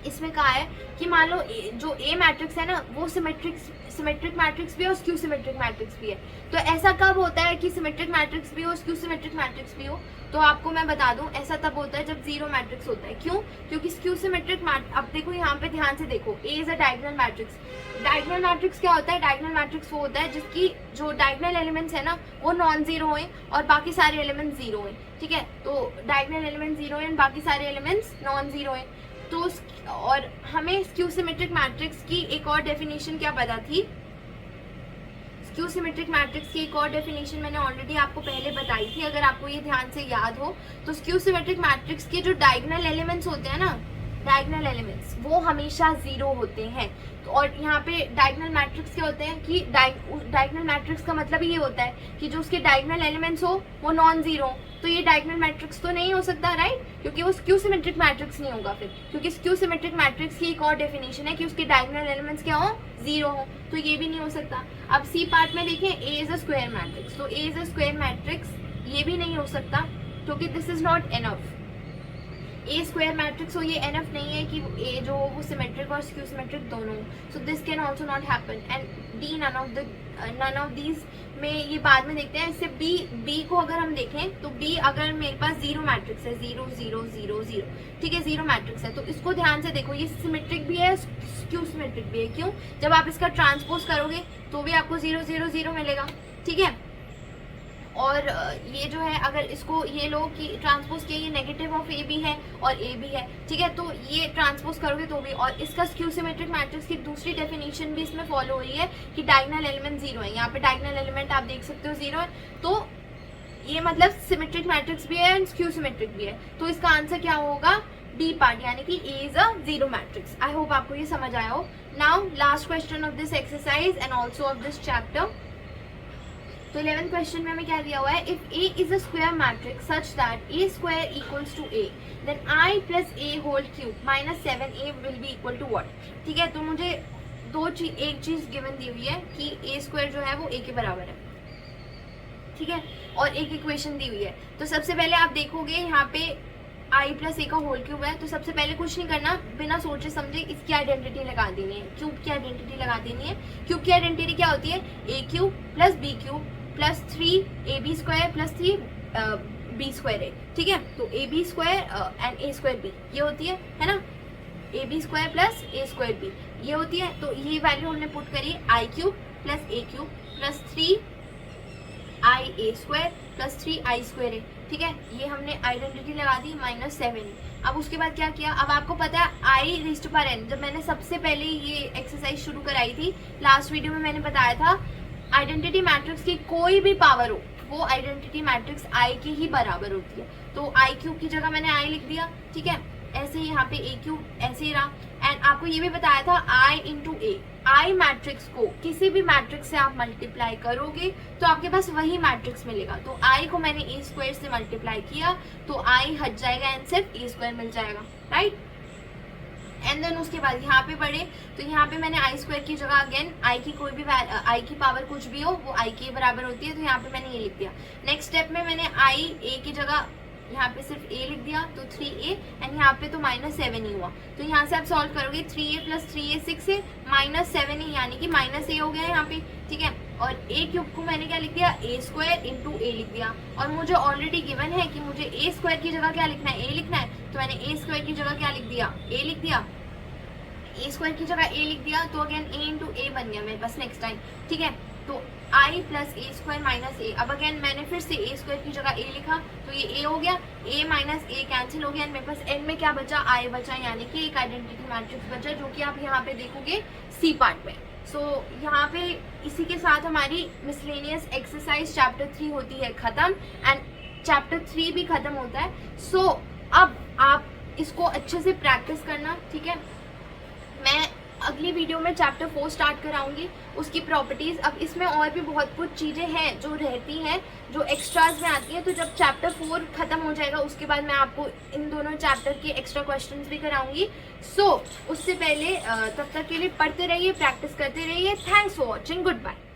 इसमें कहा है कि मान लो जो ए मैट्रिक्स है ना वो सिमेट्रिक मैट्रिक्स भी है और स्क्यू सिमेट्रिक मैट्रिक्स भी है। तो ऐसा कब होता है कि सिमेट्रिक मैट्रिक्स भी हो स्क्यू सिमेट्रिक मैट्रिक्स भी हो, तो आपको मैं बता दूं ऐसा तब होता है जब 0 मैट्रिक्स होता है। क्यों, क्योंकि स्क्यू सिमेट्रिक अब देखो यहाँ पे ध्यान से देखो, A is a diagonal matrix. Diagonal matrix क्या होता है, डायगोनल मैट्रिक्स वो होता है जिसकी जो डायगोनल एलिमेंट्स है ना वो नॉन जीरो हुए और बाकी सारे एलिमेंट्स जीरो हैं। ठीक है, तो डायगोनल एलिमेंट जीरो है, बाकी सारे एलिमेंट्स नॉन जीरो है। तो और हमें स्क्यू सिमेट्रिक मैट्रिक्स की एक और डेफिनेशन क्या पता थी, स्क्यू सिमेट्रिक मैट्रिक्स की एक और डेफिनेशन मैंने ऑलरेडी आपको पहले बताई थी, अगर आपको ये ध्यान से याद हो तो स्क्यू सिमेट्रिक मैट्रिक्स के जो डायगोनल एलिमेंट्स होते हैं ना, डायगोनल एलिमेंट्स वो हमेशा 0 होते हैं। तो और यहाँ पे डायगोनल मैट्रिक्स क्या होते हैं कि डायगोनल मैट्रिक्स का मतलब ये होता है कि जो उसके डायगोनल एलिमेंट्स हो वो नॉन जीरो। तो ये डायगोनल मैट्रिक्स तो नहीं हो सकता, राइट, क्योंकि वो स्क्यू सिमेट्रिक मैट्रिक्स नहीं होगा फिर, क्योंकि स्क्यू सिमेट्रिक मैट्रिक्स की एक और डेफिनेशन है कि उसके डायगोनल एलिमेंट्स क्या हो, 0 हो, तो ये भी नहीं हो सकता। अब सी पार्ट में देखें, ए इज अ स्क्वायर मैट्रिक्स, तो ए इज अ स्क्वायर मैट्रिक्स, ये भी नहीं हो सकता क्योंकि this is not enough. A square matrix हो, ये एनफ नहीं है कि ए जो वो सिमेट्रिक और स्क्यू सिमेट्रिक दोनों, so this can also not happen. And D none of these में ये बाद में देखते हैं। इससे बी को अगर हम देखें तो बी अगर मेरे पास 0 मैट्रिक्स है, 0 0 0 0, ठीक है, 0 मैट्रिक्स है, तो इसको ध्यान से देखो, ये सिमेट्रिक भी है, स्क्यू सिमेट्रिक भी है। क्यों? जब आप इसका ट्रांसपोज करोगे तो भी आपको 0 0 0 मिलेगा, ठीक है। और ये जो है अगर इसको ये लो कि ट्रांसपोज किया, ये नेगेटिव ऑफ ए भी है और ए भी है, ठीक है, तो ये ट्रांसपोज करोगे तो भी। और इसका स्क्यू सिमेट्रिक मैट्रिक्स की दूसरी डेफिनेशन भी इसमें फॉलो हो रही है कि डायगोनल एलिमेंट 0 है। यहाँ पे डायगोनल एलिमेंट आप देख सकते हो 0 है, तो ये मतलब सिमेट्रिक मैट्रिक्स भी है एंड स्क्यू सिमेट्रिक भी है। तो इसका आंसर क्या होगा, डी पार्ट, यानी कि A is a 0 matrix. I hope आपको ये समझ आया हो। Now last question of this exercise and also of this chapter. तो 11th क्वेश्चन में हमें क्या दिया हुआ है, if A is a square matrix such that A square equals to A, then I plus A whole cube minus 7A will be equal to what. ठीक है, तो मुझे एक चीज गिवन दी हुई है कि A स्क्वायर जो है वो A के बराबर है, ठीक है, और एक इक्वेशन दी हुई है। तो सबसे पहले आप देखोगे यहाँ पे I प्लस A का होल क्यूब है, तो सबसे पहले कुछ नहीं करना, बिना सोचे समझे इसकी आइडेंटिटी लगा देनी है, क्यूब की आइडेंटिटी लगा देनी है। क्यूब की आइडेंटिटी क्या होती है, A cube plus B cube plus 3AB square plus 3B square है, ठीक है। तो AB square and A square B ये होती है ना, AB square plus A square B ये होती है। तो ये वैल्यू हमने पुट करी I cube plus A cube plus 3IA square plus 3I square है, ठीक है, ये हमने आइडेंटिटी लगा दी माइनस 7। अब उसके बाद क्या किया, अब आपको पता है I raised to power n, जब मैंने सबसे पहले ये एक्सरसाइज शुरू कराई थी लास्ट वीडियो में मैंने बताया था आइडेंटिटी मैट्रिक्स की कोई भी पावर हो वो आइडेंटिटी मैट्रिक्स I के ही बराबर होती है। तो I क्यूब की जगह मैंने I लिख दिया, ठीक है, ऐसे ही यहाँ पे A क्यूब ऐसे ही रहा। एंड आपको ये भी बताया था I into A, I matrix को किसी भी मैट्रिक्स से आप मल्टीप्लाई करोगे तो आपके पास वही मैट्रिक्स मिलेगा। तो I को मैंने A स्क्वायर से मल्टीप्लाई किया तो I हट जाएगा एंड सिर्फ A स्क्वायर मिल जाएगा, राइट। एंड देन उसके बाद यहाँ पे पढ़े तो यहाँ पे मैंने I स्क्वायर की जगह अगेन I की कोई भी I की पावर कुछ भी हो वो I के बराबर होती है, तो यहाँ पे मैंने ये लिख दिया। नेक्स्ट स्टेप में मैंने I A की जगह यहाँ पे सिर्फ A लिख दिया, तो 3A एंड यहाँ पे तो माइनस 7 ही हुआ। तो यहाँ से आप सॉल्व करोगे 3A प्लस 3A 6 है, माइनस 7 ही, यानी कि माइनस A हो गया है यहाँ पे, ठीक है। और A क्यूब को मैंने क्या लिख दिया, A स्क्वायर इंटू A लिख दिया। और मुझे ऑलरेडी गिवन है कि मुझे A स्क्वायर की जगह क्या लिखना है, A लिखना है, तो मैंने A स्क्वायर की जगह क्या लिख दिया, A लिख दिया, A स्क्वायर की जगह A लिख दिया, तो अगेन A इंटू A बन गया मेरे पास नेक्स्ट टाइम, ठीक है। तो I plus A square minus A, अब अगेन मैंने फिर से A स्क्वायर की जगह A लिखा तो ये A हो गया, A माइनस A कैंसिल हो गया, मेरे पास एंड में क्या बचा, I बचा, यानी कि एक आइडेंटिटी मैट्रिक्स बचा जो कि आप यहाँ पे देखोगे सी पार्ट में। सो यहाँ पे इसी के साथ हमारी मिसलेनियस एक्सरसाइज चैप्टर 3 होती है खत्म एंड चैप्टर 3 भी खत्म होता है। सो अब आप इसको अच्छे से प्रैक्टिस करना, ठीक है। मैं अगली वीडियो में चैप्टर 4 स्टार्ट कराऊंगी, उसकी प्रॉपर्टीज़। अब इसमें और भी बहुत कुछ चीज़ें हैं जो रहती हैं जो एक्स्ट्राज में आती हैं, तो जब चैप्टर 4 ख़त्म हो जाएगा उसके बाद मैं आपको इन दोनों चैप्टर के एक्स्ट्रा क्वेश्चंस भी कराऊंगी। सो उससे पहले तब तक के लिए पढ़ते रहिए, प्रैक्टिस करते रहिए। Thanks for watching, good bye.